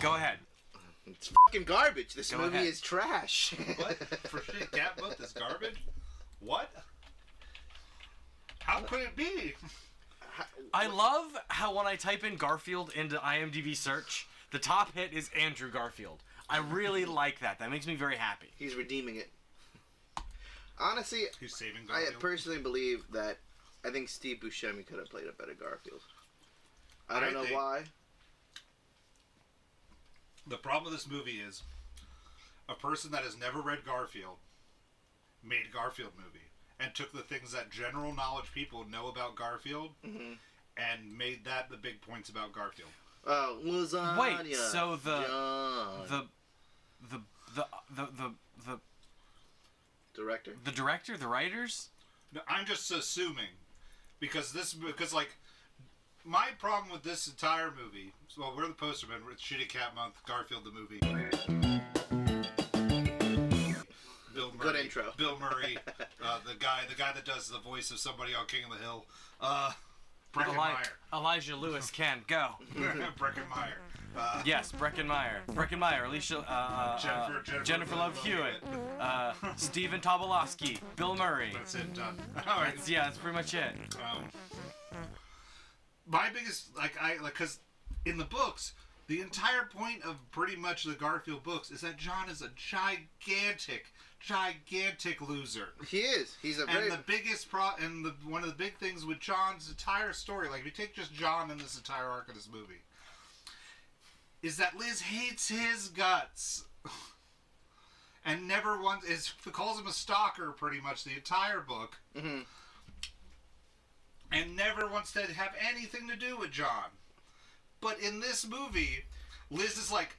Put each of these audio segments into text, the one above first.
Go ahead. It's fucking garbage. This movie is trash. What? For shit, Cat Book is garbage? What? How could it be? I love how when I type in Garfield into IMDb search, the top hit is Andrew Garfield. I really like that. That makes me very happy. He's redeeming it. Honestly, he's saving Garfield. I personally believe that I think Steve Buscemi could have played a better Garfield. I don't know why. The problem with this movie is a person that has never read Garfield made Garfield movie and took the things that general knowledge people know about Garfield and made that the big points about Garfield. Lasagna. Wait, so the director? The director, the writers? No, I'm just assuming because like my problem with this entire movie. Well, we're the poster men. It's Shitty Cat Month. Garfield the Movie. Bill Murray. Good intro. Bill Murray, the guy that does the voice of somebody on King of the Hill. Breckenmeyer. Elijah Lewis can go. Breckenmeyer. Yes, Breckenmeyer. Alicia. Jennifer Love Hewitt. Stephen Tobolowsky. Bill Murray. That's it. Done. All right. That's pretty much it. My biggest because in the books, the entire point of pretty much the Garfield books is that John is a gigantic loser. He is. He's a very... And the biggest one of the big things with John's entire story, like if you take just John in this entire arc of this movie, is that Liz hates his guts. And never once calls him a stalker pretty much the entire book. Mm-hmm. And never wants to have anything to do with John. But in this movie, Liz is like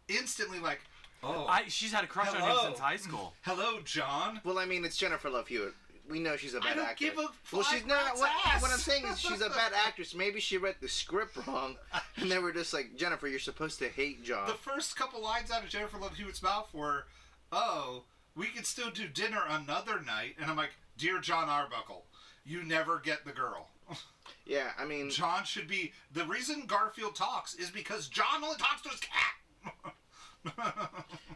instantly like, oh, she's had a crush on him since high school. Hello, John. Well, I mean, it's Jennifer Love Hewitt. We know she's a bad actress. I don't give a well, she's not. What I'm saying is she's a bad actress. Maybe she read the script wrong, and they were just like, Jennifer, you're supposed to hate John. The first couple lines out of Jennifer Love Hewitt's mouth were, "Oh, we could still do dinner another night," and I'm like, "Dear John Arbuckle, you never get the girl." Yeah, I mean... John should be... The reason Garfield talks is because John only talks to his cat!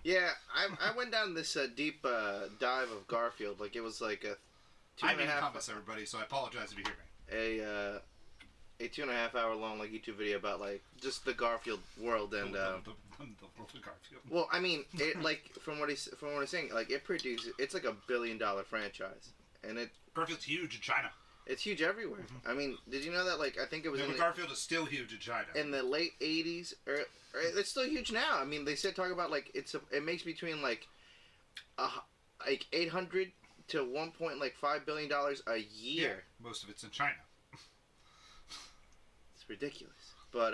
Yeah, I went down this deep dive of Garfield. Like, it was like a... I made comments, everybody, so I apologize if you hear me. A 2.5 hour long like YouTube video about like just the Garfield world and the world of Garfield. Well, I mean, it like from what he's saying, like it's like $1 billion franchise, and Garfield's huge in China. It's huge everywhere. Mm-hmm. I mean, did you know that? Like, I think it was. Garfield is still huge in China. In the late '80s, or it's still huge now. I mean, they talk about like it makes between like 800 to $1.5 billion a year. Yeah, most of it's in China. It's ridiculous, but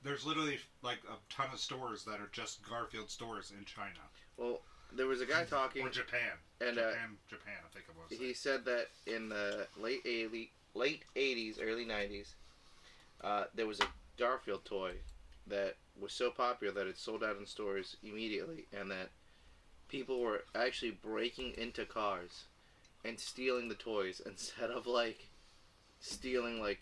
there's literally like a ton of stores that are just Garfield stores in China. Well, there was a guy talking. Or Japan. And Japan, I think it was. He said that in the late 80s, early 90s, there was a Garfield toy that was so popular that it sold out in stores immediately, and that people were actually breaking into cars and stealing the toys instead of like stealing like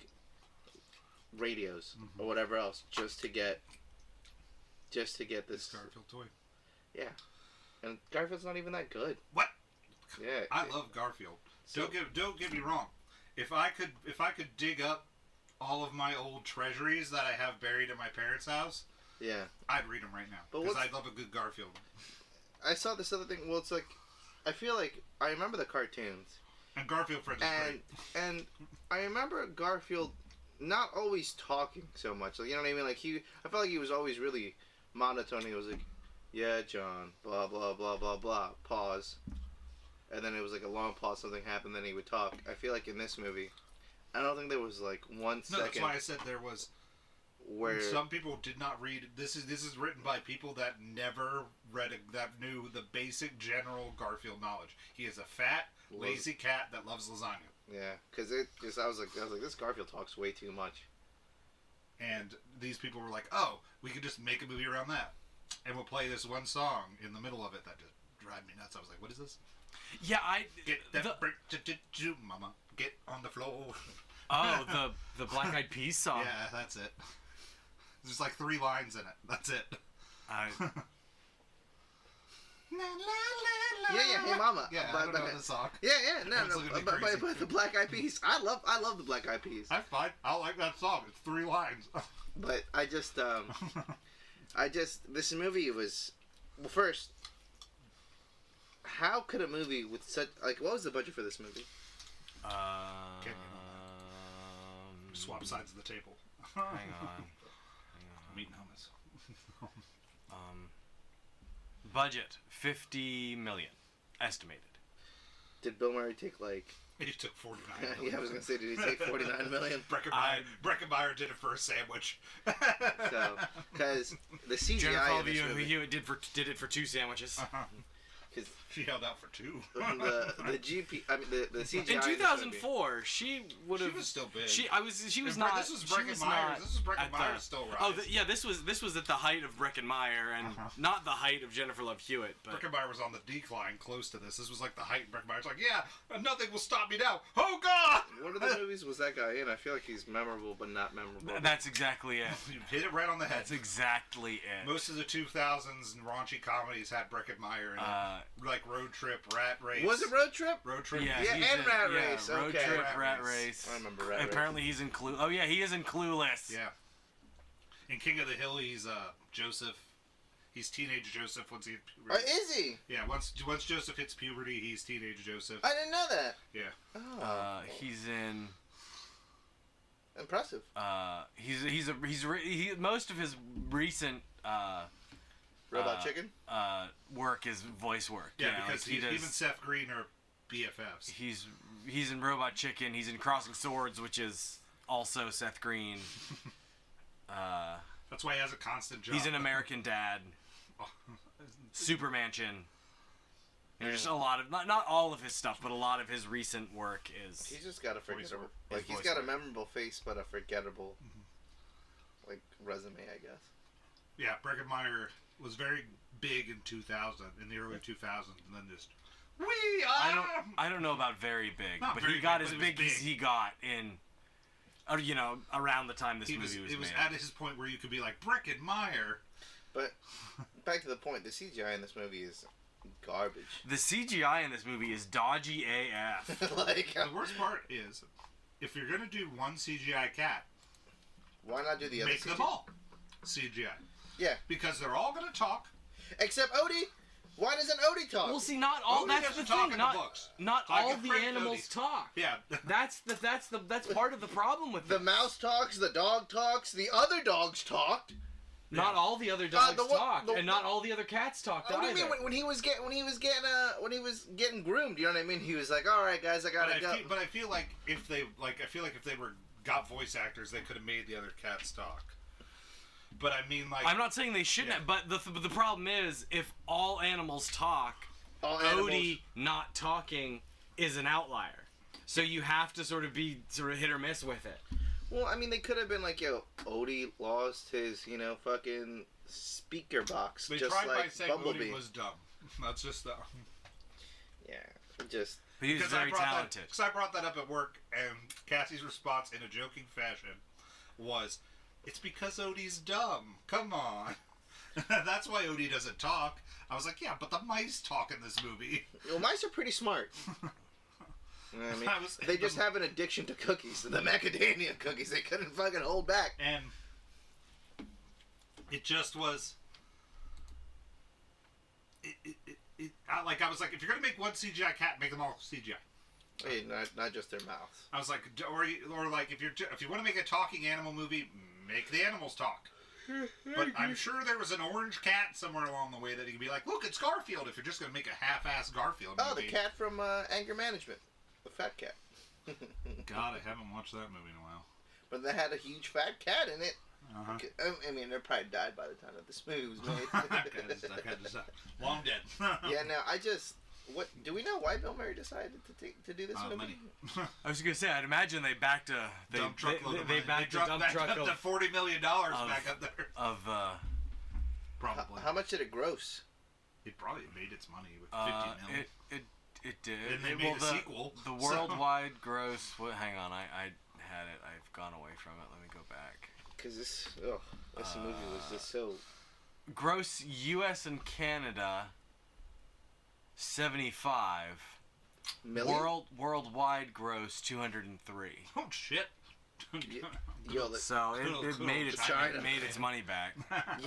radios or whatever else just to get this Garfield toy. Yeah. And Garfield's not even that good. What? Yeah. I love Garfield. So, don't get me wrong. If I could dig up all of my old treasuries that I have buried in my parents' house, yeah, I'd read them right now because I love a good Garfield. I saw this other thing. Well, it's like I feel like I remember the cartoons and Garfield Friends is great. And I remember Garfield not always talking so much. Like, you know what I mean? Like I felt like he was always really monotone. He was like, "Yeah, John, blah blah blah blah blah." Pause, and then it was like a long pause. Something happened, then he would talk. I feel like in this movie, I don't think there was like 1 second. No, that's why I said there was. Where some people did not read. This is written by people that never read that knew the basic general Garfield knowledge. He is a fat, lazy cat that loves lasagna. Yeah, because I was like, this Garfield talks way too much. And these people were like, "Oh, we could just make a movie around that, and we'll play this one song in the middle of it that just drive me nuts." I was like, "What is this?" Yeah, get that brick, mama, get on the floor. Oh, the Black Eyed Peas song. Yeah, that's it. There's like 3 lines in it. That's it. Yeah, Hey Mama. Yeah, I don't know the song. Yeah, no, It's looking but crazy. the Black Eyed Peas. I love the Black Eyed Peas. I'm fine. I like that song. It's 3 lines. But this movie was, well, first, how could a movie with such, like, what was the budget for this movie? Swap sides of the table. Hang on. Meat and hummus. Budget $50 million estimated. Did Bill Murray take like? He took 49 million. Yeah, I was gonna say, did he take 49 million? Breckenmeyer did it for a sandwich. So, because the CGI Jennifer in this movie, Hewitt did it for 2 sandwiches. because She held out for 2. the CGI In 2004, she would have. She was still big. She was not. This was she was Breckenmeyer. not This is at the- Breckenmeyer still right. Oh, this was at the height of Breckenmeyer and not the height of Jennifer Love Hewitt. But Breckenmeyer was on the decline, close to this. This was like the height. Breckenmeyer's like, yeah, nothing will stop me now. Oh God! What other movies was that guy in? I feel like he's memorable, but not memorable. that's exactly it. You hit it right on the head. That's exactly it. Most of the 2000s raunchy comedies had Breckenmeyer in it, like Road Trip, Rat Race. Was it Road Trip? Road Trip? Yeah, Yeah, he's and in- Rat yeah, Race, Road okay. Trip, Rat Rat Race. Race. I remember Rat Race. Apparently he's in Clue. Oh yeah, he is in Clueless. Yeah. In King of the Hill, he's Joseph. He's teenage Joseph once he hits Oh, puberty. is he? Yeah, once Joseph hits puberty, he's teenage Joseph. I didn't know that. Yeah. Oh, He's in. impressive. Most of his recent Robot Chicken. work is voice work. Yeah, you know, because like he him and does. Seth Green are BFFs. He's in Robot Chicken. He's in Crossing Swords, which is also Seth Green. That's why he has a constant job. He's in American Dad, Super Mansion. You know, just a lot of not all of his stuff, but a lot of his recent work is. He's just got a forgettable, work. like His he's voice got a work. memorable face, but a forgettable, like resume, I guess. Yeah, Breckenmeyer was very big in 2000, in the early 2000s, and then just I don't know about very big, Not but very he got big, as but he was big as big. he got in, around the time this movie was it was made. at his point where you could be like Breckenmeyer. But back to the point, the CGI in this movie is garbage. The CGI in this movie is dodgy AF. Like, The worst part is, if you're gonna do one CGI cat, why not do the other make CGI? them all CGI. Yeah, Because they're all gonna talk. except Odie. Why doesn't Odie talk? Well, see, not all. Odie that's doesn't the talk thing. in the Not books. not Like all a the Frank animals Odie. talk. Yeah. That's part of the problem with The this. mouse talks, the dog talks, the other dogs talked. Not all the other dogs the one- talked, the- and not all the other cats talked What do either. you mean when he was getting groomed? You know what I mean? He was like, "All right, guys, I gotta go." But I feel like if they got voice actors, they could have made the other cats talk. But I mean, like, I'm not saying they shouldn't Yeah. have, but the problem is if all animals talk, All animals- Odie not talking is an outlier. So you have to sort of be hit or miss with it. Well, I mean, they could have been like, "Yo, Odie lost his, fucking speaker box, they just tried by like saying Bumblebee." Odie was dumb. That's just the. Yeah, just But he was very talented. Because I brought that up at work, and Cassie's response in a joking fashion was, "It's because Odie's dumb. Come on." That's why Odie doesn't talk. I was like, yeah, but the mice talk in this movie. well, mice are pretty smart. You know what I mean, I was- they just have an addiction to cookies, the macadamia cookies. They couldn't fucking hold back. And it just was. I was like, if you're gonna make one CGI cat, make them all CGI. Hey, not just their mouths. I was like, or like if you want to make a talking animal movie, make the animals talk. But I'm sure there was an orange cat somewhere along the way that you could be like, look, it's Garfield. If you're just gonna make a half-ass Garfield Oh, movie. the cat from Anger Management, the fat cat. God, I haven't watched that movie in a while. But they had a huge fat cat in it. Uh-huh. I mean, they probably died by the time that this movie was made. That cat is long dead. Yeah, no, what do we know why Bill Murray decided to do this movie? Money. I was gonna say, I'd imagine they backed a Dump truckload of they money. backed a dropped dump back truck up to of $40 million back up there. Probably. How much did it gross? It probably made its money with 50 million. It did. And they made a sequel, The so- worldwide gross. Hang on, I had it. I've gone away from it. Let me go back. Because this movie was just so gross U.S. and Canada 75. Million? Worldwide gross 203. Oh shit. Yo, So it made its China. it made its money back.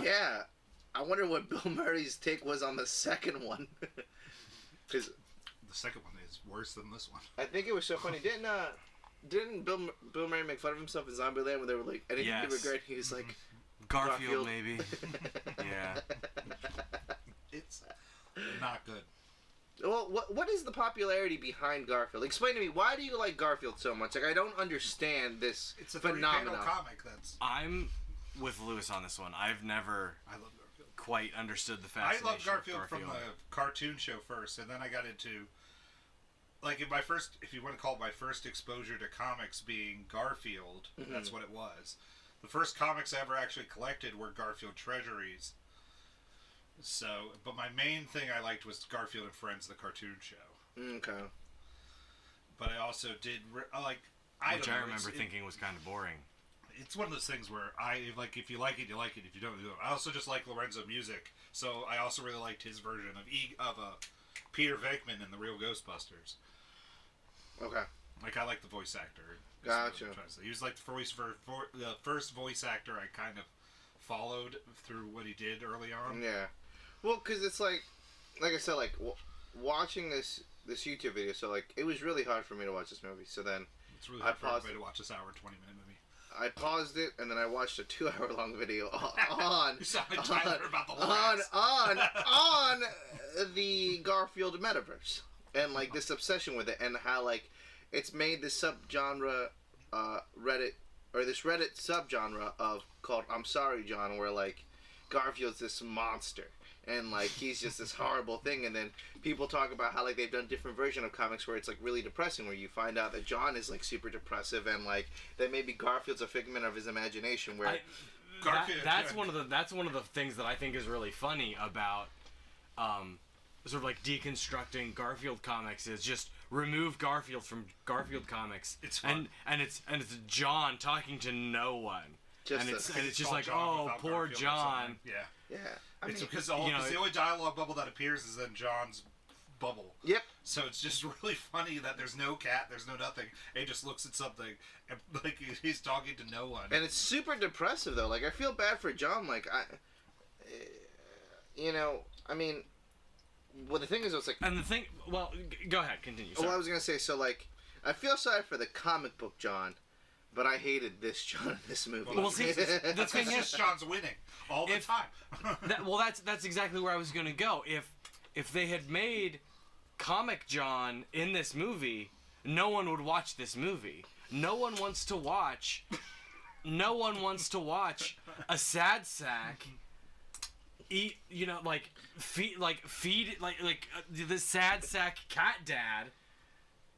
yeah. I wonder what Bill Murray's take was on the second one. Because The second one is worse than this one. I think it was so funny. Didn't Bill Murray make fun of himself in Zombieland when they were like, anything you Yes. regret? He was like, Garfield, maybe. Yeah. It's not good. Well, what is the popularity behind Garfield? Explain to me, why do you like Garfield so much? Like, I don't understand this It's a phenomenon. 3-panel comic that's... I'm with Lewis on this one. I've never I love Garfield. quite understood the I fascination loved Garfield of from Garfield. the cartoon show first, and then I got into... Like, in my first... If you want to call it my first exposure to comics being Garfield, that's what it was. The first comics I ever actually collected were Garfield Treasuries. So, but my main thing I liked was Garfield and Friends, the cartoon show. Okay. But I also did Which I remember thinking was kind of boring. It's one of those things where if you like it, you like it. If you don't, you don't. I also just like Lorenzo music, so I also really liked his version of Peter Venkman in the Real Ghostbusters. Okay. Like, I like the voice actor. Gotcha. He was like the first voice actor I kind of followed through what he did early on. Yeah. Well, because it's like I said, like, watching this YouTube video, so, like, it was really hard for me to watch this movie. So then It's really hard for everybody to watch this hour and 20-minute movie. I paused it, and then I watched a 2-hour-long video on You sound like Tyler about the Lorax. on the Garfield metaverse, and, like, this obsession with it, and how, like, it's made this subgenre Reddit subgenre called I'm Sorry John, where, like, Garfield's this monster, and, like, he's just this horrible thing, and then people talk about how, like, they've done different version of comics where it's, like, really depressing, where you find out that John is, like, super depressive, and, like, that maybe Garfield's a figment of his imagination, where That's one of the things that I think is really funny about sort of like deconstructing Garfield comics is just remove Garfield from Garfield comics. It's fun. And it's John talking to no one. It's just Called like, John oh, without poor Garfield or John. something. Yeah. yeah, I It's mean, because the only dialogue bubble that appears is in John's bubble. yep. So it's just really funny that there's no cat, there's no nothing. And he just looks at something, and like he's talking to no one. And it's super depressive, though. Like, I feel bad for John. Like, I mean, well, the thing is, it's like, And the thing, well, go ahead, continue. well, Sorry. I was gonna say, so, like, I feel sorry for the comic book John, but I hated this John in this movie. Well, see, the That's thing just is, John's winning all the time. that's exactly where I was gonna go. If they had made comic John in this movie, no one would watch this movie. No one wants to watch a sad sack eat, feed the sad sack cat dad.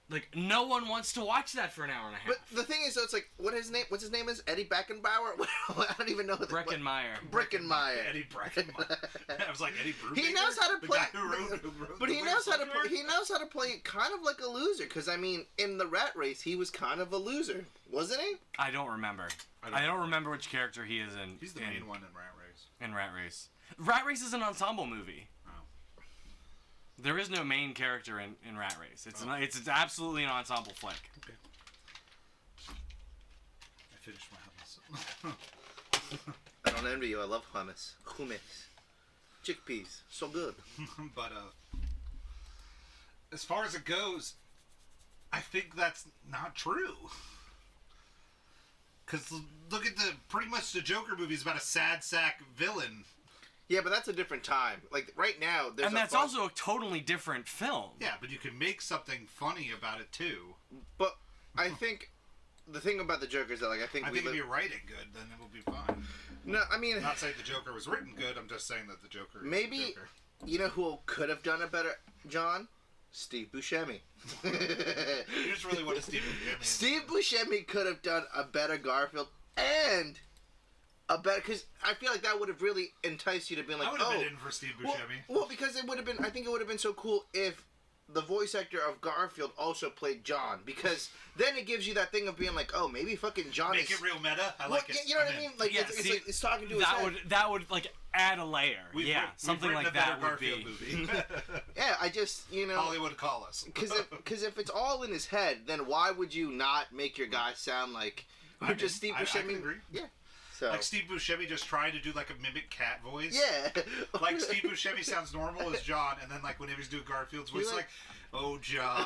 Like, no one wants to watch that for an hour and a half. But the thing is, though, it's like, what's his name is? Eddie Beckenbauer? I don't even know. Breckenmeyer. Breckenmeyer. Eddie Breckenmeyer. I was like, Eddie Brubaker? He knows how to The play, guy who wrote but the he Winter knows how to Soldier? he knows how to play kind of like a loser. Because I mean, in the Rat Race, he was kind of a loser, wasn't he? I don't remember. I don't remember which character he is in. He's the main one in Rat Race. In Rat Race. Rat Race is an ensemble movie. Oh. There is no main character in Rat Race. It's absolutely an ensemble flick. Okay. I finished my hummus. I don't envy you. I love hummus. Chickpeas. So good. But as far as it goes, I think that's not true. Because look at pretty much the Joker movie is about a sad sack villain. Yeah, but that's a different time. Like, right now, there's And that's also a totally different film. Yeah, but you can make something funny about it too. But I think the thing about the Joker is that, like, I think if you write it good, then it will be fine. No, I mean, I'm not saying the Joker was written good. I'm just saying that the Joker is maybe the Joker. You know who could have done a better John? Steve Buscemi. You just really want to Steve Buscemi. Steve Buscemi could have done a better Garfield and a better, because I feel like that would have really enticed you to be like, I would have been in for Steve Buscemi. Well, because it would have been. I think it would have been so cool if the voice actor of Garfield also played John, because then it gives you that thing of being like, oh, maybe fucking John Make is... it real meta. I Well, like it. you know what I mean? Like, Yeah, it's see, like, it's talking to his head. that would like add a layer. We've Something written like a better that would Garfield be. movie. Yeah, I just, Hollywood, call us. Because if it's all in his head, then why would you not make your guy sound like... Or just Steve I Buscemi? can agree. Yeah. So. Like Steve Buscemi just trying to do like a mimic cat voice. Yeah. Like Steve Buscemi sounds normal as John, and then like whenever he's doing Garfield's voice, He's like, "Oh John."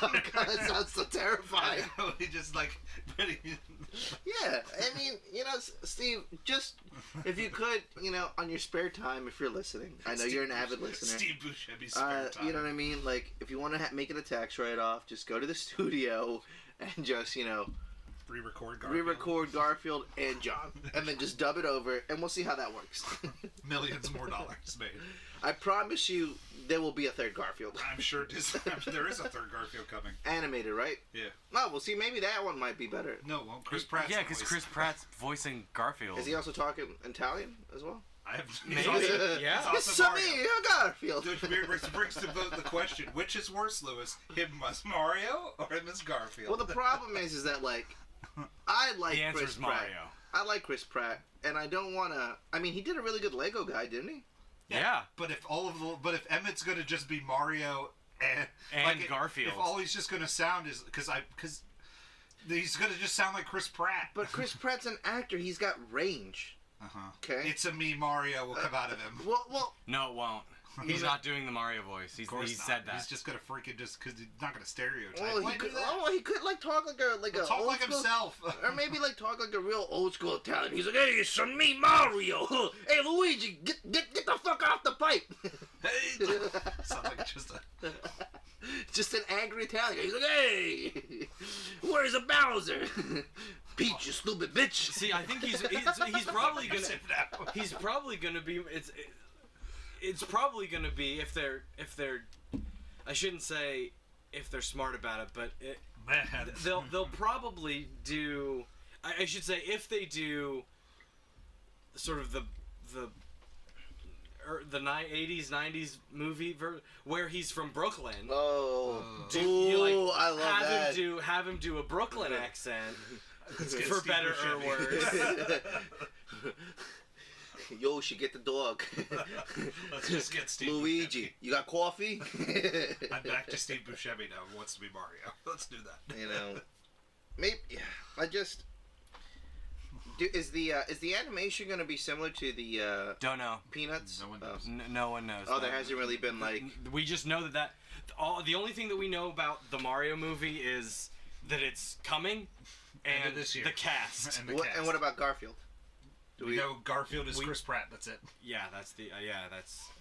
Oh God, that sounds so terrifying. I know, he just like. Yeah, I mean, Steve, just if you could, on your spare time, if you're listening, I know you're an avid listener. Steve Buscemi's spare time. You know what I mean? Like, if you want to make it a tax write-off, just go to the studio and just, re-record Garfield and John, and then just dub it over, and we'll see how that works. Millions more dollars made. I promise you, there will be a third Garfield. I'm sure there is a third Garfield coming. Animated, right? Yeah. Oh, well, see, maybe that one might be better. No, well, Chris Pratt. Yeah, because Chris Pratt's voicing Garfield. Is he also talking Italian as well? I have. Maybe. Yeah. It's me, Garfield. Which brings to the question: which is worse, Lewis? Him as Mario or him as Garfield? Well, the problem is that like, I like The answer Chris is Pratt. Mario. I like Chris Pratt, and I don't want to. I mean, he did a really good Lego guy, didn't he? Yeah. But if Emmett's gonna just be Mario and like, Garfield, if all he's just gonna sound is because he's gonna just sound like Chris Pratt. But Chris Pratt's an actor. He's got range. Okay. It's a me Mario will come out of him. Well. No, it won't. He's not doing the Mario voice. He said that. He's just gonna freaking because he's not gonna stereotype. Well, he could like talk like a talk old like school, himself, or maybe like talk like a real old school Italian. He's like, "Hey, it's me, Mario. Hey, Luigi, get the fuck off the pipe." Sounds like just an angry Italian. He's like, "Hey, where's the Bowser?" Peach, you stupid bitch. See, I think he's probably gonna. He's probably gonna be. It's probably gonna be if they're. I shouldn't say if they're smart about it, but they'll probably do. I should say if they do. Sort of the 80s, 90s movie where he's from Brooklyn. Oh, I love that. Have him do a Brooklyn accent. For Steve better or Buscemi. worse. Yo, she get the dog. Let's just get Steve Luigi, Buscemi. you got coffee? I'm back to Steve Buscemi now, who wants to be Mario. Let's do that. Maybe I just. Is the animation going to be similar to the Don't know. Peanuts? No one knows. No one knows. Oh, there hasn't really been like. We just know that the only thing that we know about the Mario movie is that it's coming, and this year. the cast. And the What, cast. and what about Garfield? We know Garfield is Chris Pratt. That's it. Yeah, that's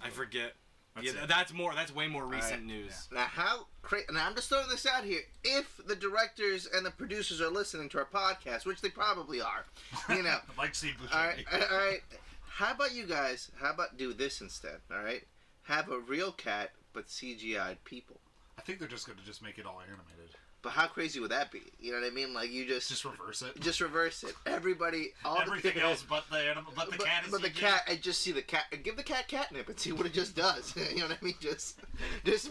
I forget. That's it. That's way more recent Alright. news. Now, now I'm just throwing this out here. If the directors and the producers are listening to our podcast, which they probably are, Like Steve Buscemi. all right. How about you guys? How about do this instead? All right, have a real cat but CGI'd people. I think they're just going to make it all animated. But how crazy would that be? You know what I mean? Like you just reverse it. Just reverse it. Everybody, Everything else but the animal, but the cat is. But the cat, I just see the cat. Give the cat catnip and see what it just does. You know what I mean? Just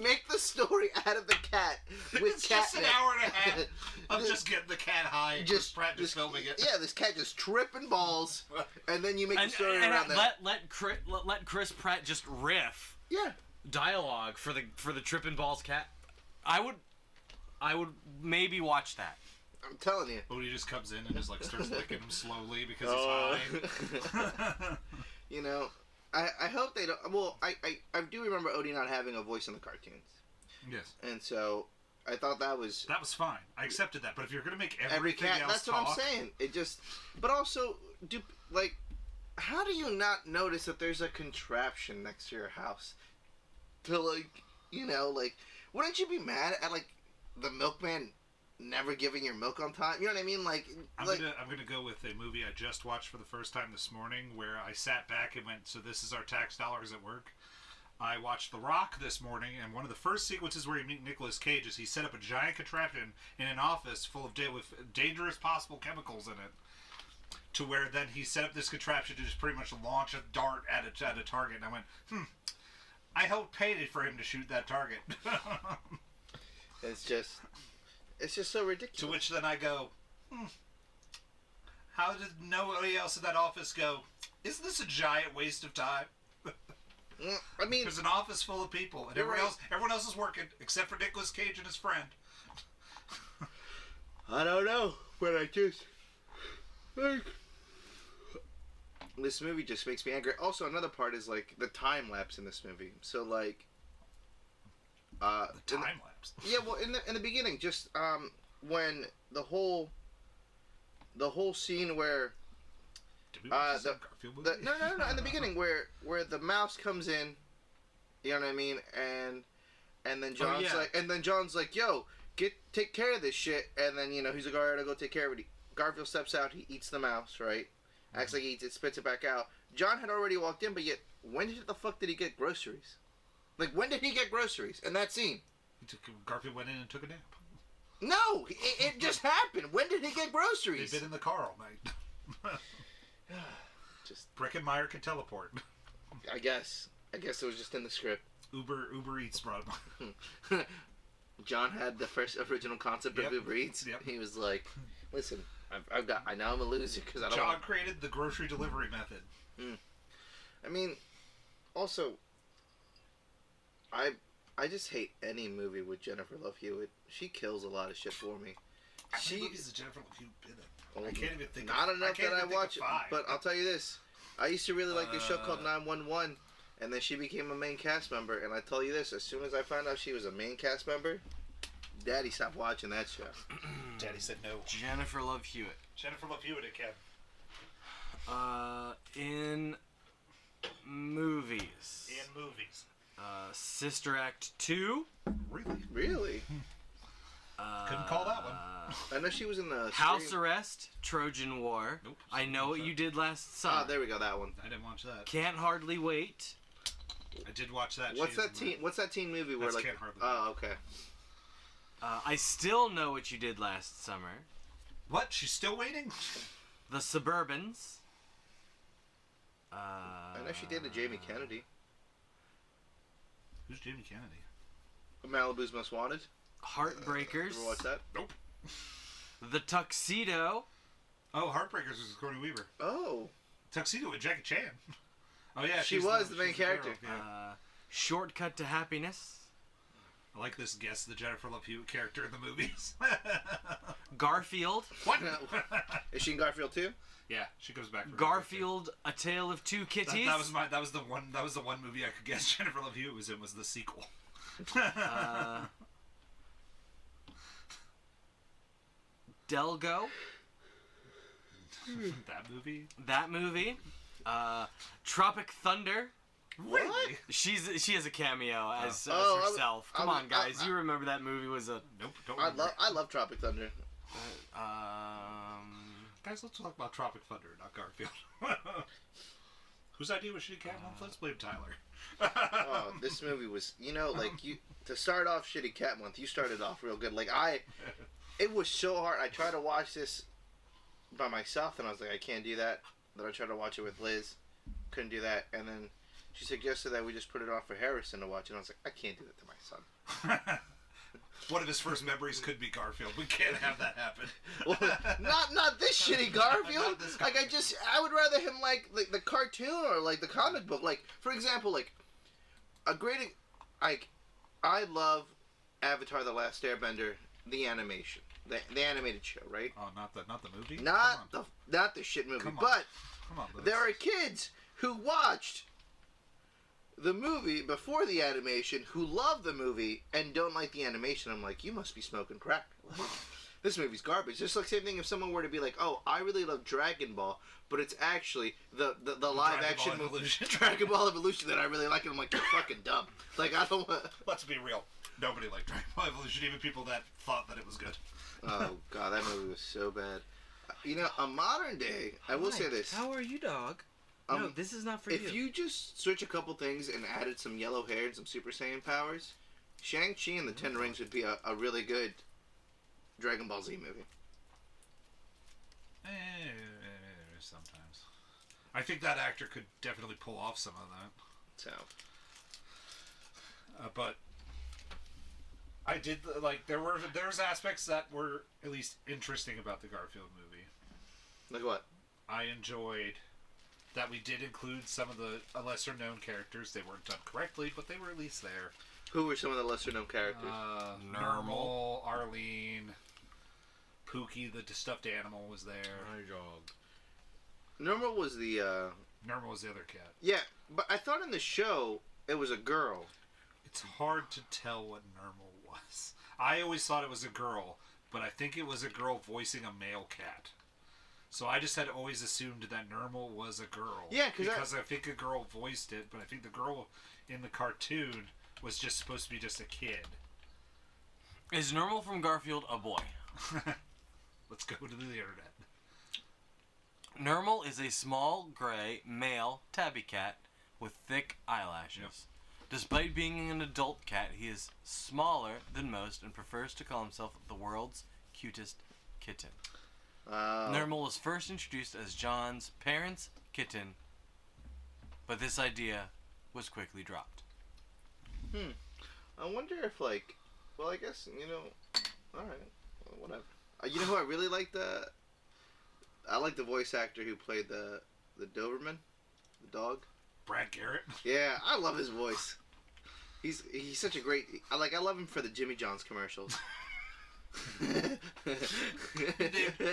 make the story out of the cat with it's catnip. just an hour and a half of just getting the cat high. And Chris Pratt just filming it. Yeah, this cat just tripping balls, and then you make the story and around that. Let Chris Pratt just riff. Yeah. Dialogue for the tripping balls cat. I would maybe watch that. I'm telling you. But he just comes in and just like starts licking him slowly because he's high. I hope they don't. Well, I do remember Odie not having a voice in the cartoons. Yes. And so I thought that was fine. I accepted that. But if you're gonna make every cat, else that's what I'm saying. It just. But also, how do you not notice that there's a contraption next to your house? To wouldn't you be mad at the milkman never giving your milk on time? You know what I mean? I'm gonna go with a movie I just watched for the first time this morning, where I sat back and went, "So this is our tax dollars at work." I watched The Rock this morning, and one of the first sequences where you meet Nicolas Cage is he set up a giant contraption in an office full of with dangerous possible chemicals in it, to where then he set up this contraption to just pretty much launch a dart at a target. And I went, I helped pay for him to shoot that target. It's just so ridiculous. To which then I go, how did nobody else in that office go, isn't this a giant waste of time? I mean, there's an office full of people, and everyone else is working except for Nicolas Cage and his friend. I don't know, but I just like this movie just makes me angry. Also, another part is like the time lapse in this movie. So like, the time lapse. Yeah, well, in the beginning, just when the whole scene where Did we watch the Garfield movie? no, in the beginning where the mouse comes in, you know what I mean, and then John's like, yo, take care of this shit, and then he's like, alright, I'll go take care of it. Garfield steps out, he eats the mouse, right? Acts like he eats it, spits it back out. John had already walked in, but yet when the fuck did he get groceries? Like, when did he get groceries in that scene? Garfield went in and took a nap. No, it just happened. When did he get groceries? They've been in the car all night. Just Breckenmeyer can teleport. I guess it was just in the script. Uber Eats brought him. John had the first original concept of Uber Eats. Yep. He was like, listen, I know I'm a loser because I don't. John created the grocery delivery method. I mean, also, I just hate any movie with Jennifer Love Hewitt. She kills a lot of shit for me. How many movies has Jennifer Love Hewitt been in? I can't even think. Not enough that I watch it, but I'll tell you this: I used to really like this show called 911, and then she became a main cast member. And I tell you this: as soon as I found out she was a main cast member, Daddy stopped watching that show. Daddy said no. Jennifer Love Hewitt. Jennifer Love Hewitt again. In movies. Sister Act 2. Really? Couldn't call that one. I know she was in the House Arrest, Trojan War. Nope. I Know What You Did Last Summer. Ah, there we go, that one. I didn't watch that. Can't Hardly Wait. I did watch that. What's that teen movie where That's Can't Hardly Wait. Oh, okay. I Still Know What You Did Last Summer. What? She's still waiting? The Suburbans. I know she dated Jamie Kennedy. Who's Jamie Kennedy? Malibu's Most Wanted. Heartbreakers. Ever watch that? Nope. The Tuxedo. Oh, Heartbreakers was Sigourney Weaver. Oh. Tuxedo with Jackie Chan. Oh yeah, she was the main character. Girl, yeah. Shortcut to Happiness. I like this guess, the Jennifer Love Hewitt character in the movies. Garfield. What? Is she in Garfield too? Yeah, she comes back. Garfield, A Tale of Two Kitties. That was the one movie I could guess Jennifer Love Hewitt was in, was the sequel. Delgo. That movie. Tropic Thunder. Really? She has a cameo as herself. Come on, guys, you remember that movie was a. Nope. Don't remember. I love Tropic Thunder. Guys, let's talk about Tropic Thunder, not Garfield. Whose idea was Shitty Cat Month? Let's blame Tyler. Oh, this movie was, to start off Shitty Cat Month, you started off real good. Like, it was so hard. I tried to watch this by myself, and I was like, I can't do that. Then I tried to watch it with Liz. Couldn't do that. And then she suggested that we just put it off for Harrison to watch, and I was like, I can't do that to my son. One of his first memories could be Garfield. We can't have that happen. Well, not this shitty Garfield. Like, I would rather him like the cartoon or like the comic book. Like, for example, like I love Avatar: The Last Airbender, the animation, the animated show, right? Oh, not the movie. Not the shit movie. But there are kids who watched the movie before the animation who love the movie and don't like the animation. I'm like, you must be smoking crack. This movie's garbage. Just like same thing if someone were to be like, oh, I really love Dragon Ball, but it's actually the live action movie Dragon Ball Evolution that I really like, and I'm like, you're fucking dumb. Like, I don't want. Let's be real. Nobody liked Dragon Ball Evolution, even people that thought that it was good. Oh god, that movie was so bad. A modern day, I will say this. How are you, dog? No, this is not for you. If you just switch a couple things and added some yellow hair and some Super Saiyan powers, Shang-Chi and the Ten Rings would be a really good Dragon Ball Z movie. Sometimes. I think that actor could definitely pull off some of that. So. But I did like there's aspects that were at least interesting about the Garfield movie. Like what? I enjoyed that we did include some of the lesser known characters. They weren't done correctly, but they were at least there. Who were some of the lesser known characters? Normal, Arlene, Pookie, the stuffed animal was there. My dog. Normal was the. Normal was the other cat. Yeah, but I thought in the show it was a girl. It's hard to tell what Normal was. I always thought it was a girl, but I think it was a girl voicing a male cat. So I just had always assumed that Normal was a girl. Yeah, because I think a girl voiced it, but I think the girl in the cartoon was just supposed to be just a kid. Is Normal from Garfield a boy? Let's go to the internet. Normal is a small, gray, male tabby cat with thick eyelashes. Yep. Despite being an adult cat, he is smaller than most and prefers to call himself the world's cutest kitten. Normal was first introduced as John's parents' kitten, but this idea was quickly dropped. I wonder if, like... Well, I guess, Alright. Well, whatever. You know who I really like I like the voice actor who played the Doberman, the dog. Brad Garrett. Yeah, I love his voice. He's such a great. I love him for the Jimmy John's commercials. Dude,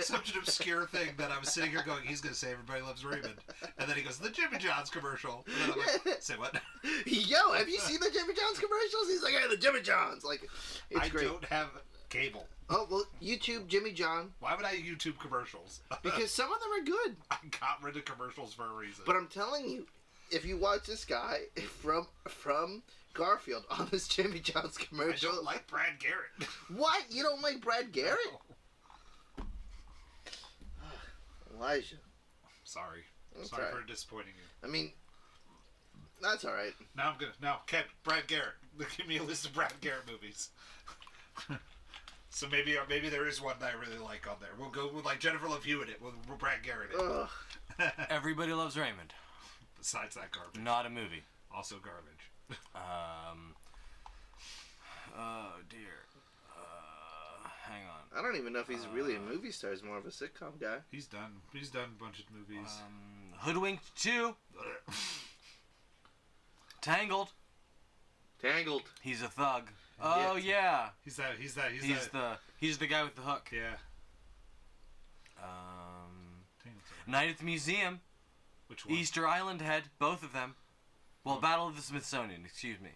such an obscure thing that I was sitting here going, he's gonna say Everybody Loves Raymond, and then he goes the Jimmy John's commercial, and then I'm like, say what? Yo, have you seen the Jimmy John's commercials? He's like, hey, the Jimmy John's. Like, it's great. I don't have cable. Oh well, YouTube Jimmy John. Why would I YouTube commercials? Because some of them are good. I got rid of commercials for a reason. But I'm telling you, if you watch this guy from Garfield on this Jimmy John's commercial, I don't like Brad Garrett. What? You don't like Brad Garrett? No. Elijah. Sorry. That's Sorry right. for disappointing you. I mean, that's all right. Now I'm gonna Ken, Brad Garrett. Give me a list of Brad Garrett movies. So maybe there is one that I really like on there. We'll go with like Jennifer Love Hewitt it. We'll Brad Garrett it. Everybody Loves Raymond. Besides that garbage. Not a movie. Also garbage. Oh dear. Hang on. I don't even know if he's really a movie star. He's more of a sitcom guy. He's done a bunch of movies. Hoodwinked 2. Tangled. He's a thug. Oh yeah. He's He's the guy with the hook. Yeah. Night at the Museum. Which one? Easter Island Head. Both of them. Well, Battle of the Smithsonian. Excuse me.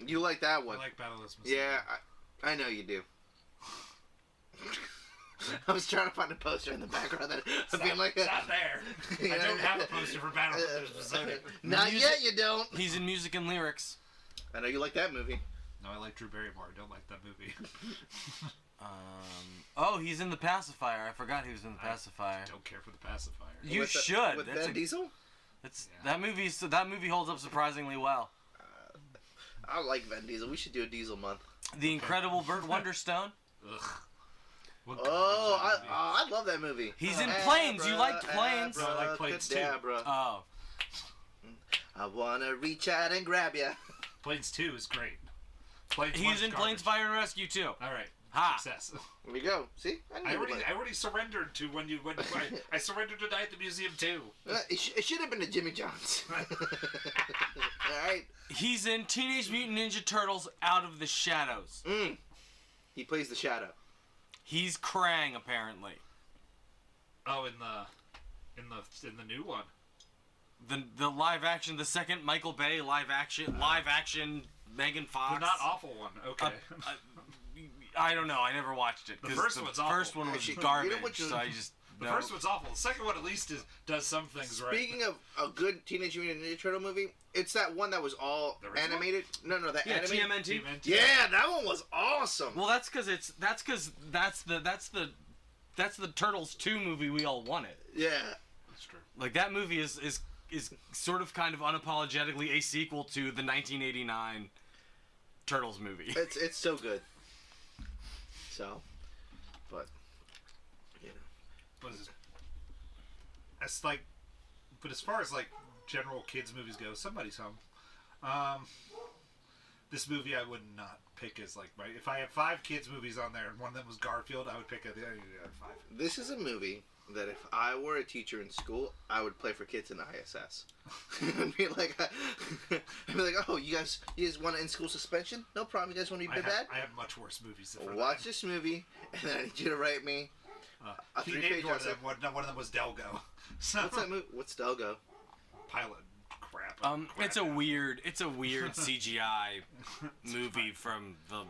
You like that one? I like Battle of the Smithsonian. Yeah, I know you do. I was trying to find a poster in the background that it's not there. I don't have a poster for Battle of the Smithsonian. Not yet, you don't. He's in Music and Lyrics. I know you like that movie. No, I like Drew Barrymore. I don't like that movie. Oh, he's in The Pacifier. I forgot he was in The Pacifier. I don't care for The Pacifier. You should. With Vin Diesel? That movie holds up surprisingly well. I like Vin Diesel. We should do a Diesel month. The Incredible Burt Wonderstone. Ugh. I love that movie. He's in Planes. You liked Planes. No, I like Planes too. Oh. I wanna reach out and grab ya. Planes 2 is great. He's in Planes, Fire and Rescue too. All right. Ha. Success. There we go. See? I already surrendered to when I surrendered to Night at the Museum too. It should have been a Jimmy John's. Alright. He's in Teenage Mutant Ninja Turtles Out of the Shadows. He plays the Shadow. He's Krang, apparently. Oh, in the new one. The live action, the second Michael Bay live action Megan Fox. The not awful one. Okay. I don't know. I never watched it. The first one's awful. First one was garbage. So I just. The first one's awful. The second one at least does some things right. Speaking of a good Teenage Mutant Ninja Turtle movie, it's that one that was all animated. No, that animated. TMNT. Yeah, that one was awesome. Well, that's because that's the Turtles 2 movie we all wanted. Yeah, that's true. Like that movie is sort of kind of unapologetically a sequel to the 1989 Turtles movie. It's so good. So, but but as far as like general kids movies go, Somebody's Home. this movie I would not pick as like my. If I had 5 kids movies on there and one of them was Garfield, I would pick the other 5. This is a movie that if I were a teacher in school, I would play for kids in ISS. I'd be like, oh, you guys want in school suspension? No problem. You guys want to be bad? I have much worse movies. Watch this movie, and then I need you to write me a 3-page one of them. One of them was Delgo. So, what's that movie? What's Delgo? Pilot crap. It's a weird CGI movie from the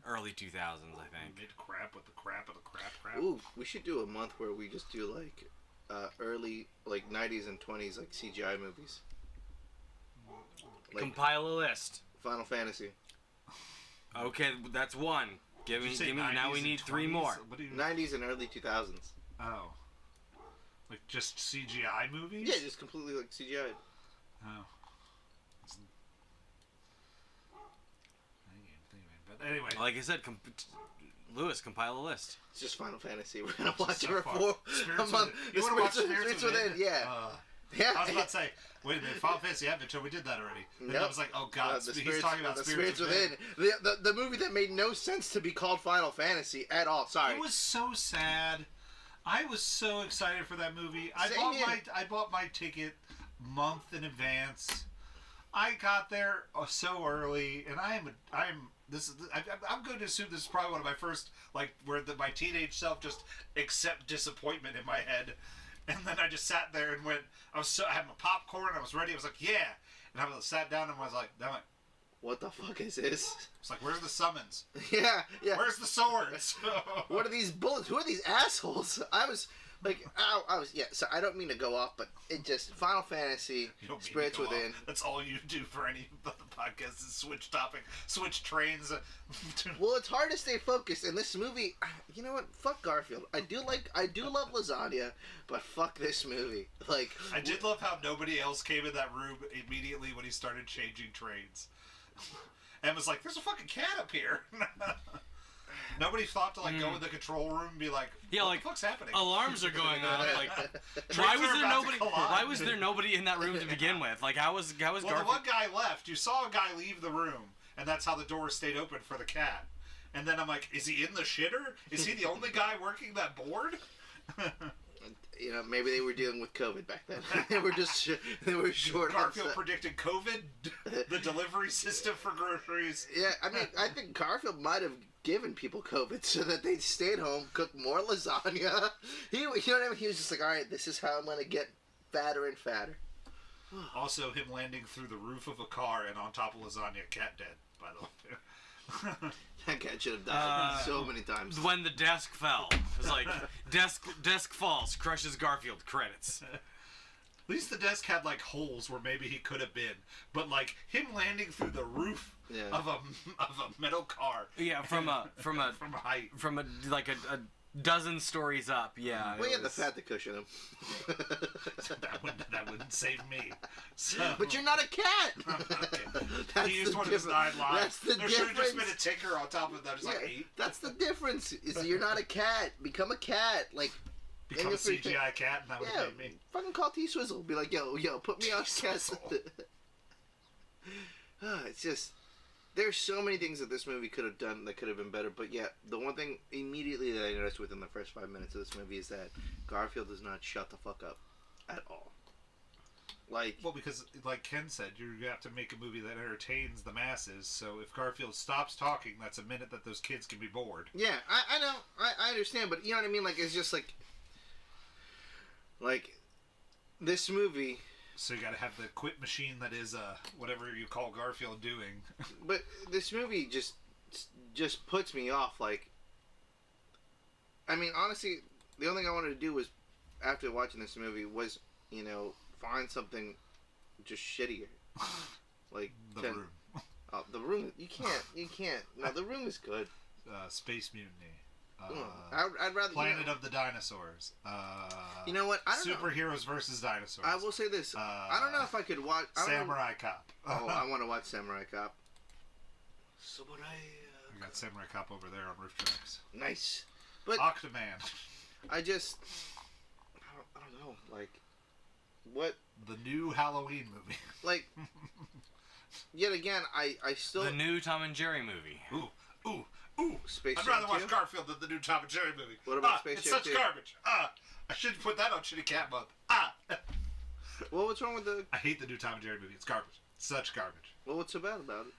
early 2000s, I think. Mid crap with the crap of the crap. Ooh, we should do a month where we just do like early 90s and 20s like CGI movies. Like Compile a list. Final Fantasy. Okay, that's one. Give me. Now we need 3 more. 90s and early 2000s. Oh. Like just CGI movies? Yeah, just completely like CGI. Oh. But anyway. Like I said, Lewis, compile a list. It's just Final Fantasy. We're gonna watch it so for a month. You want to watch Spirits Within? Yeah. Yeah. I was about to say, wait a minute, Final Fantasy Adventure, we did that already. And I was like, oh god, he's talking about Spirits Within. The movie that made no sense to be called Final Fantasy at all. Sorry. It was so sad. I was so excited for that movie. I bought my ticket month in advance. I got there so early, and I'm going to assume this is probably one of my first, like, where my teenage self just accept disappointment in my head. And then I just sat there and I had my popcorn, I was ready, I was like, yeah. And I sat down and was like, what the fuck is this? It's like, where's the summons? Yeah. Where's the swords? What are these bullets? Who are these assholes? I was like, so I don't mean to go off, but it just, Final Fantasy, Spirits Within. That's all you do for any of the podcasts is switch topic, switch trains. Well, it's hard to stay focused, and this movie, you know what, fuck Garfield. I do love lasagna, but fuck this movie. Like, I did love how nobody else came in that room immediately when he started changing trains. And was like, there's a fucking cat up here. Nobody thought to go in the control room and be like, what the fuck's happening? Alarms are going off. Like, why was there nobody in that room to begin with? Like, how was Garfield? Well, the one guy left. You saw a guy leave the room, and that's how the door stayed open for the cat. And then I'm like, is he in the shitter? Is he the only guy working that board? You know, maybe they were dealing with COVID back then. they were short. Garfield predicted COVID, the delivery system for groceries. Yeah, I mean, I think Garfield might have given people COVID so that they stayed home, cooked more lasagna. You know what I mean? He was just like, all right, this is how I'm gonna get fatter and fatter. Also, him landing through the roof of a car and on top of lasagna, cat dead, by the way. That cat should have died so many times. When the desk fell. It was like, desk falls, crushes Garfield, credits. At least the desk had, like, holes where maybe he could have been. But, like, him landing through the roof of a metal car. Yeah, from a height. From a dozen stories up, yeah. We had the fat to cushion him. that wouldn't save me. So, but you're not a cat! Okay. He used one of his 9 lives. That's the there difference. should have just been a ticker on top of that, just like 8. That's the difference, is you're not a cat. Become a cat. Like, become a CGI cat, and that would have made me. Fucking call T-Swizzle. Be like, yo, put me on cat. It's just... There's so many things that this movie could have done that could have been better, but yeah, the one thing immediately that I noticed within the first 5 minutes of this movie is that Garfield does not shut the fuck up at all. Like, well, because like Ken said, you have to make a movie that entertains the masses. So if Garfield stops talking, that's a minute that those kids can be bored. Yeah, I know, I understand, but you know what I mean. Like, it's just like this movie. So you got to have the quit machine that is whatever you call Garfield doing. But this movie just puts me off. Like, I mean, honestly, the only thing I wanted to do was, after watching this movie, was, you know, find something just shittier. Like the Room. The Room. You can't. No, The Room is good. Space Mutiny. I'd rather Planet of the Dinosaurs. You know what? I don't Superheroes versus Dinosaurs. I will say this. I don't know if I could watch Samurai Cop. Oh, I want to watch Samurai Cop. We got Samurai Cop over there on roof tracks. Nice, but Octoman. I don't know. Like, what? The new Halloween movie. Like, Yet again, I still... The new Tom and Jerry movie. Ooh. Space I'd Jam rather watch 2? Garfield than the new Tom and Jerry movie. What about Space it's Jam such 2? garbage. I shouldn't put that on Shitty Cat Month. Well, what's wrong with the... I hate the new Tom and Jerry movie. It's garbage. Such garbage. Well, what's so bad about it?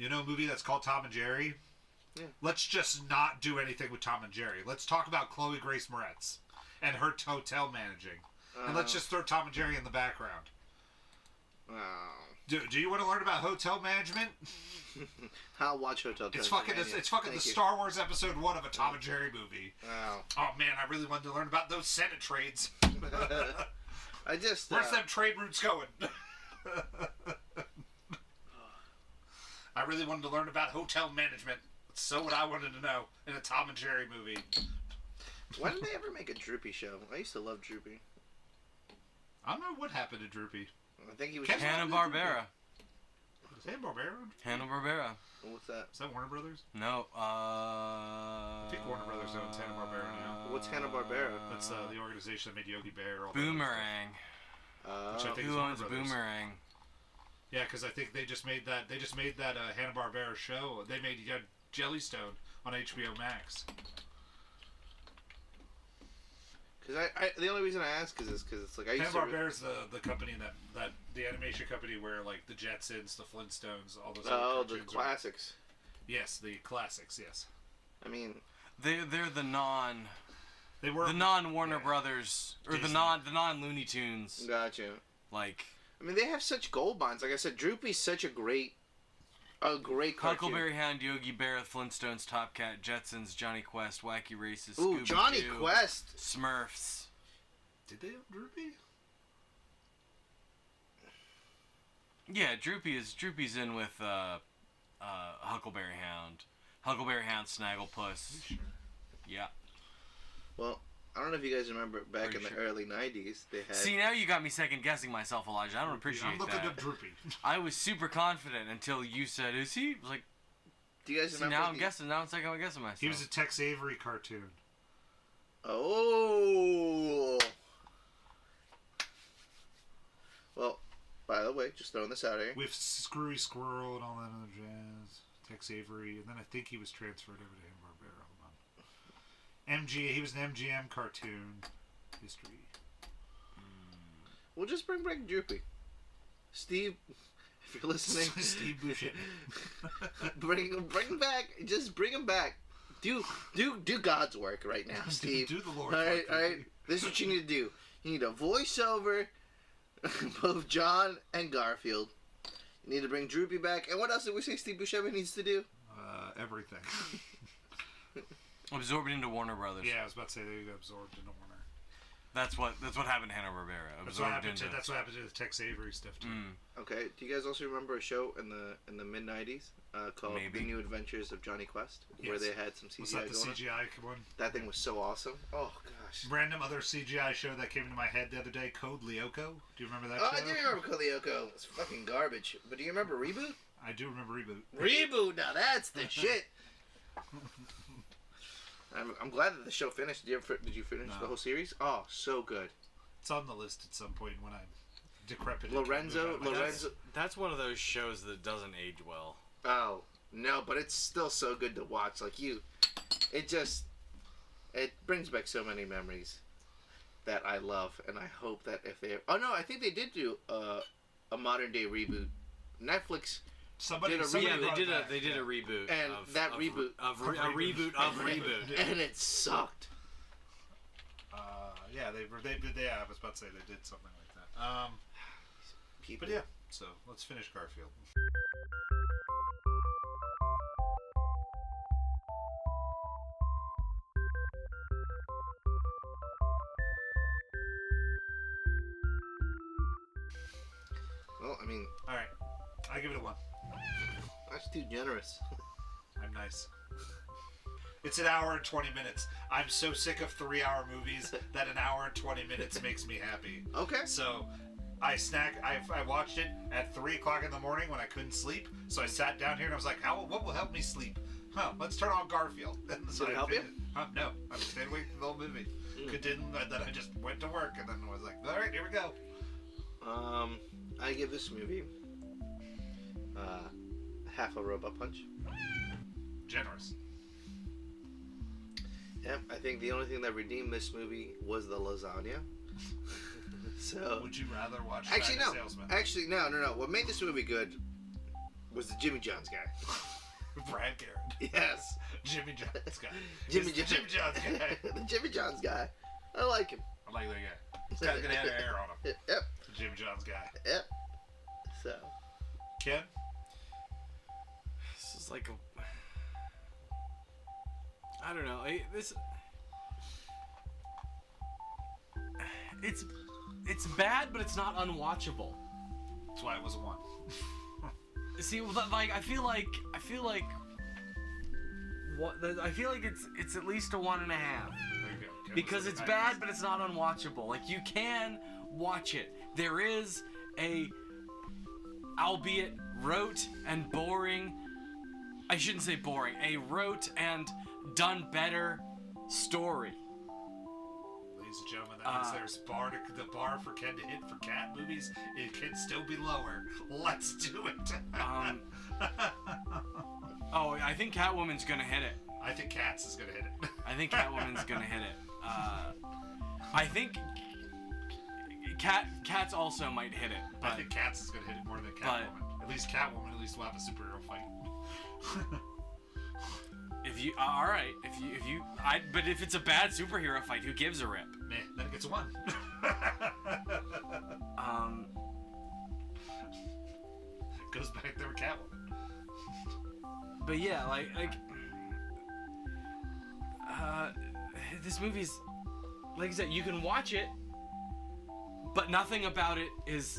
You know a movie that's called Tom and Jerry? Yeah. Let's just not do anything with Tom and Jerry. Let's talk about Chloe Grace Moretz and her hotel managing. And let's just throw Tom and Jerry in the background. Oh. Do you want to learn about hotel management? I'll watch Hotel It's Transylvania. fucking the Thank you. Star Wars Episode 1 of a Tom and Jerry movie. Wow. Oh man, I really wanted to learn about those Senate trades. I just... Where's them trade routes going? I really wanted to learn about hotel management. That's so what I wanted to know in a Tom and Jerry movie. Why didn't they ever make a Droopy show? I used to love Droopy. I don't know what happened to Droopy. I think he was... Hanna-Barbera. Is Hanna-Barbera? Hanna-Barbera. What's that? Is that Warner Brothers? No, I think Warner Brothers owns Hanna-Barbera now. What's Hanna-Barbera? That's the organization that made Yogi Bear. All Boomerang. Which I think Who is Warner owns Brothers. Boomerang? Yeah, because I think they just made that. They just made that Hanna-Barbera show. They made Jellystone on HBO Max. Because the only reason I ask is because it's like I used to... Hanna-Barbera's the company that the animation company where like the Jetsons, the Flintstones, all those. Oh, other the cartoons classics. Yes, the classics. Yes. I mean... They're the non... They were the non-Warner Brothers, or Disney. the non-Looney Tunes. Gotcha. Like... I mean, they have such gold bonds. Like I said, Droopy's such a great cartoon. Huckleberry Hound, Yogi Bear, Flintstones, Top Cat, Jetsons, Johnny Quest, Wacky Races, Ooh, Scooby-Doo, Johnny Quest. Smurfs. Did they have Droopy? Yeah, Droopy's in with Huckleberry Hound. Huckleberry Hound, Snagglepuss. Sure. Yeah. Well, I don't know if you guys remember back Pretty in the sure. early 90s, they had... See, now you got me second guessing myself, Elijah. I don't appreciate I'm looking that. up Droopy. I was super confident until you said, "Is he?" I was like, Do you guys see, remember now I'm guessing. Now it's like I'm guessing myself. He was a Tex Avery cartoon. Oh! Well, by the way, just throwing this out here. With Screwy Squirrel and all that other jazz. Tex Avery, and then I think he was transferred over to Hanna-Barbera. Hold on. He was an MGM cartoon. History. We'll just bring back Droopy. Steve, if you're listening... Steve Buscemi. bring him back. Just bring him back. Do God's work right now, Steve. Do the Lord's All right, work. all right. This is what you need to do. You need a voiceover, both John and Garfield. You need to bring Droopy back. And what else did we say Steve Buscemi needs to do? Everything. absorbed into Warner Brothers. Yeah, I was about to say they got absorbed into Warner. That's what happened to Hanna-Barbera. That's what happened to the Tex Avery stuff too. Okay. Do you guys also remember a show in the mid '90s called The New Adventures of Johnny Quest, where they had some CGI Was that the going on? CGI one? That thing was so awesome. Oh gosh. Random other CGI show that came into my head the other day, Code Lyoko. Do you remember that Oh, show? I do remember Code Lyoko. It's fucking garbage. But do you remember Reboot? I do remember Reboot. Reboot. Now that's the shit. I'm glad that the show finished. Did you finish the whole series? Oh, so good. It's on the list at some point when I'm decrepit. Lorenzo. That's one of those shows that doesn't age well. Oh no, but it's still so good to watch. Like it brings back so many memories that I love, and I hope that if they... Oh no, I think they did do a modern day reboot. Netflix Somebody did a Yeah, reboot. they did a reboot, And that reboot of a reboot of reboot. and it sucked. Yeah, they did. Yeah, I was about to say they did something like that. People. But yeah, so let's finish Garfield. Well, I mean, All right, I give it a 1. that's too generous. I'm nice. It's an hour and 20 minutes. I'm so sick of 3-hour movies that an hour and 20 minutes makes me happy. Okay. So I watched it at 3 o'clock in the morning when I couldn't sleep. So I sat down here and I was like, what will help me sleep? Let's turn on Garfield. And so Did it help you? No. I stayed awake for the whole movie. Then I just went to work and then I was like, all right, here we go. I give this movie half a robot punch. Generous. Yep, I think the only thing that redeemed this movie was the lasagna. So. Would you rather watch Actually, Dragon no. Salesman? Actually, no. What made this movie good was the Jimmy John's guy. Brad Garrett. Yes. Jimmy John's guy. Jimmy Jimmy John's guy. The Jimmy John's guy. I like him. I like that guy. He's got a good head of hair on him. Yep. The Jimmy John's guy. Yep. So. Ken? This is like a. I don't know. It's bad, but it's not unwatchable. That's why it was a 1. See, like I feel like it's at least a 1.5 There you go. because it's bad, but it's not unwatchable. Like you can watch it. There is a, albeit rote and boring. I shouldn't say boring. A rote and done better story. Ladies and gentlemen, that means there's the bar for Ken to hit for cat movies. It can still be lower. Let's do it. Oh, I think Catwoman's gonna hit it. I think Cats is gonna hit it. I think Catwoman's gonna hit it. I think Cats also might hit it. I think Cats is gonna hit it more than Catwoman. At least Catwoman will have a superhero fight. If you all right, but if it's a bad superhero fight, who gives a rip? Man, then it gets a 1. Goes back there with Catwoman. But yeah, this movie's, like I said, you can watch it, but nothing about it is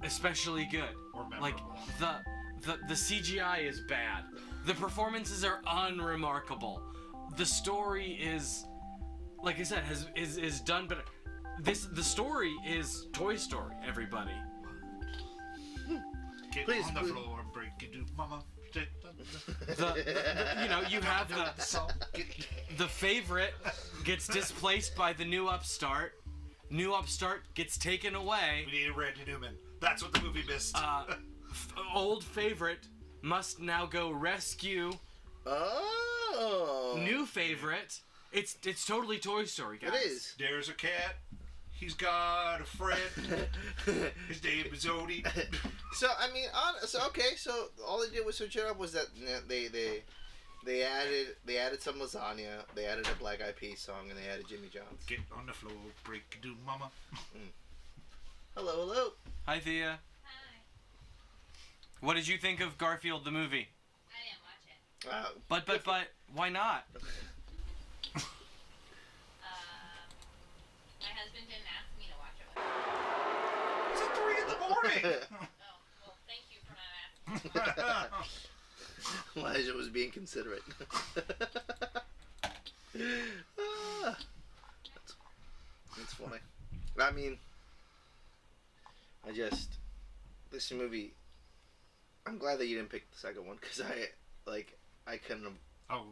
especially good. Or memorable. Like the CGI is bad. The performances are unremarkable. The story is, like I said, is done better. The story is Toy Story. Everybody. Get Please, on the please. floor, break it, do mama. You have the favorite gets displaced by the new upstart. New upstart gets taken away. We need a Randy Newman. That's what the movie missed. Old favorite must now go rescue Oh. new favorite. It's totally Toy Story, guys. It is. There's a cat. He's got a friend. His name is Odie. So I mean, so all they did was switch it up. Was that they added some lasagna, they added a Black Eyed Peas song, and they added Jimmy John's. Get on the floor, break it, do mama. Hello. Hi, Thea. Hi. What did you think of Garfield the movie? I didn't watch it. But why not? My husband didn't ask me to watch it. It's at 3 in the morning. Oh, well, thank you for not asking. Elijah was being considerate. That's funny. I mean, this movie. I'm glad that you didn't pick the second one because I couldn't have. Oh,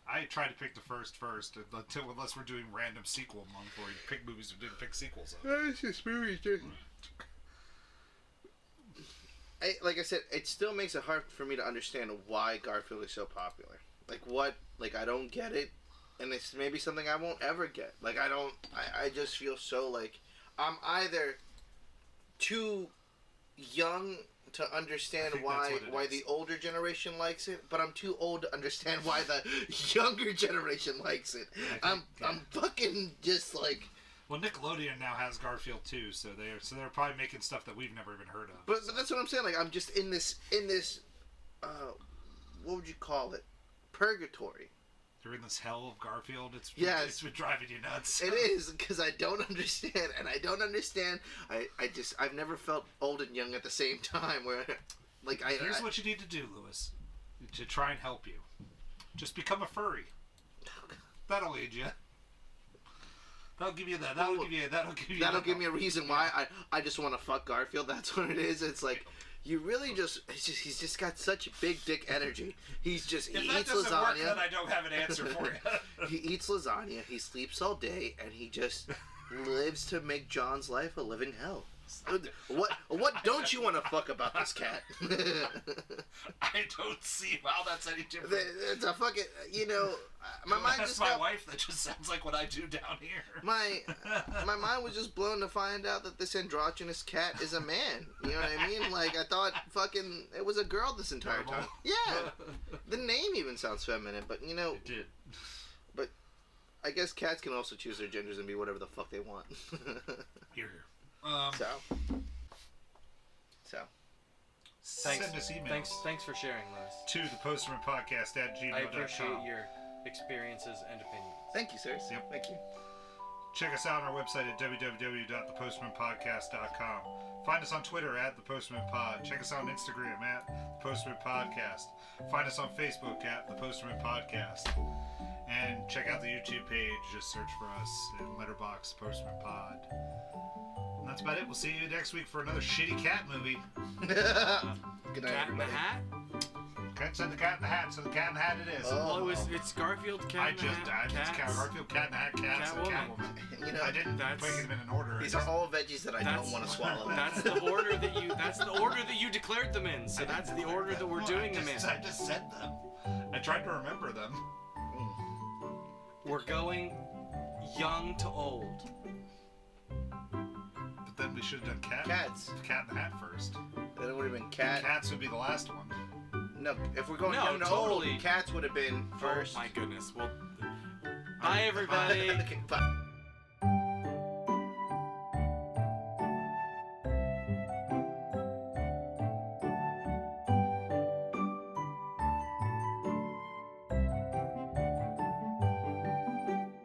I tried to pick the first unless we're doing random sequel month where you pick movies we didn't pick sequels of. This movie like I said, it still makes it hard for me to understand why Garfield is so popular. I don't get it, and it's maybe something I won't ever get. I just feel so like I'm either too young to understand why the older generation likes it, but I'm too old to understand why the younger generation likes it. I'm fucking just like. Well, Nickelodeon now has Garfield too, so they're probably making stuff that we've never even heard of. But that's what I'm saying. Like I'm just in this what would you call it? Purgatory. You're in this hell of Garfield. It's been driving you nuts. It is because I don't understand, and I don't understand. I've never felt old and young at the same time. Where, Here's what you need to do, Lewis, to try and help you. Just become a furry. That'll aid you. That'll give you that. That'll give me a reason why I just want to fuck Garfield. That's what it is. It's like you really he's just got such big dick energy. He eats lasagna. Work, then I don't have an answer for you. He eats lasagna. He sleeps all day, and he just lives to make John's life a living hell. What don't you want to fuck about this cat? I don't see how that's any different. It's a fucking, my mind That's just my got, wife. That just sounds like what I do down here. my mind was just blown to find out that this androgynous cat is a man. You know what I mean? Like, I thought fucking it was a girl this entire time. Yeah. The name even sounds feminine, but It did. But I guess cats can also choose their genders and be whatever the fuck they want. Here. Thanks. Send us emails. Thanks for sharing, Lewis. To thepostmanpodcast@gmail.com. I appreciate your experiences and opinions. Thank you, sirs. Yep. Thank you. Check us out on our website at www.thepostmanpodcast.com. Find us on Twitter at @thepostmanpod. Check us out on Instagram at @thepostmanpodcast. Find us on Facebook at @thepostmanpodcast. And check out the YouTube page. Just search for us in Letterboxd Postman Pod. And that's about it. We'll see you next week for another shitty cat movie. Good night, Cat in the everybody. Hat? Can't send the cat in the hat, so the cat in the hat it is. Oh. Well, it's Garfield, Cat in the Hat, It's Cats. Garfield, cat in the hat, cats, and Catwoman. Catwoman. I didn't That's- break them in an order. These are all veggies that I don't want to swallow. That's the order that you declared them in. So that's the order that we're doing them in. I just said them. I tried to remember them. We're going young to old. But then we should have done Cats. Cat in the Hat first. Then it would have been cat. Cats would be the last one. No, if we're going No, young to totally. old, cats would have been first. Oh my goodness. Well, bye everybody. Okay, bye.